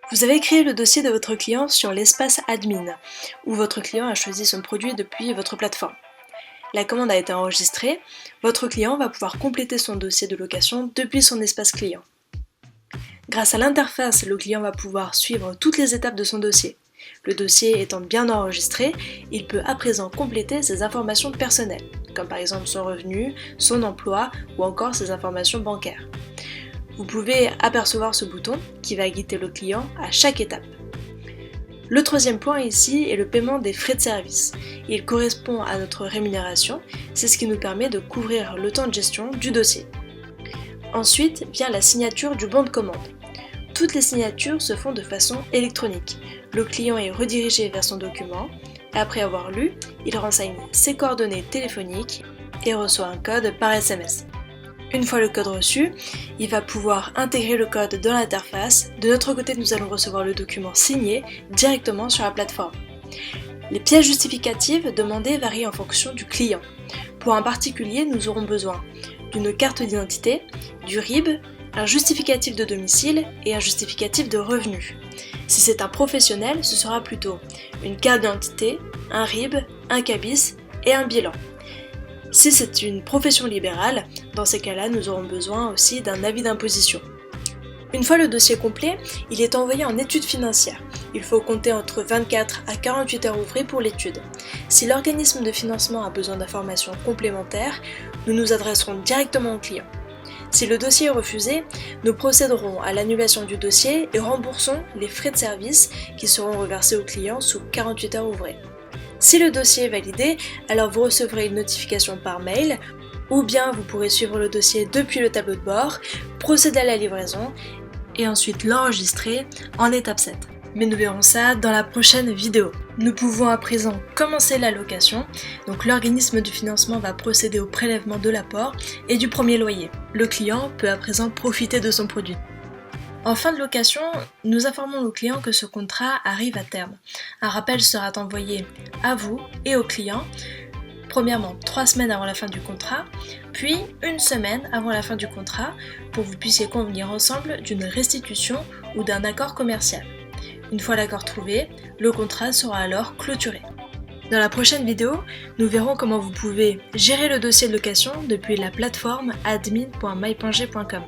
Vous avez créé le dossier de votre client sur l'espace admin, où votre client a choisi son produit depuis votre plateforme. La commande a été enregistrée, votre client va pouvoir compléter son dossier de location depuis son espace client. Grâce à l'interface, le client va pouvoir suivre toutes les étapes de son dossier. Le dossier étant bien enregistré, il peut à présent compléter ses informations personnelles, comme par exemple son revenu, son emploi ou encore ses informations bancaires. Vous pouvez apercevoir ce bouton qui va guider le client à chaque étape. Le troisième point ici est le paiement des frais de service. Il correspond à notre rémunération, c'est ce qui nous permet de couvrir le temps de gestion du dossier. Ensuite vient la signature du bon de commande. Toutes les signatures se font de façon électronique. Le client est redirigé vers son document, et après avoir lu, il renseigne ses coordonnées téléphoniques et reçoit un code par SMS. Une fois le code reçu, il va pouvoir intégrer le code dans l'interface. De notre côté, nous allons recevoir le document signé directement sur la plateforme. Les pièces justificatives demandées varient en fonction du client. Pour un particulier, nous aurons besoin d'une carte d'identité, du RIB, un justificatif de domicile et un justificatif de revenu. Si c'est un professionnel, ce sera plutôt une carte d'identité, un RIB, un CABIS et un bilan. Si c'est une profession libérale, dans ces cas-là, nous aurons besoin aussi d'un avis d'imposition. Une fois le dossier complet, il est envoyé en étude financière. Il faut compter entre 24 à 48 heures ouvrées pour l'étude. Si l'organisme de financement a besoin d'informations complémentaires, nous nous adresserons directement au client. Si le dossier est refusé, nous procéderons à l'annulation du dossier et remboursons les frais de service qui seront reversés au client sous 48 heures ouvrées. Si le dossier est validé, alors vous recevrez une notification par mail, ou bien vous pourrez suivre le dossier depuis le tableau de bord, procéder à la livraison et ensuite l'enregistrer en étape 7. Mais nous verrons ça dans la prochaine vidéo. Nous pouvons à présent commencer la location, donc l'organisme du financement va procéder au prélèvement de l'apport et du premier loyer. Le client peut à présent profiter de son produit. En fin de location, nous informons le client que ce contrat arrive à terme. Un rappel sera envoyé à vous et au client, premièrement 3 semaines avant la fin du contrat, puis 1 semaine avant la fin du contrat pour que vous puissiez convenir ensemble d'une restitution ou d'un accord commercial. Une fois l'accord trouvé, le contrat sera alors clôturé. Dans la prochaine vidéo, nous verrons comment vous pouvez gérer le dossier de location depuis la plateforme admin.mypongé.com.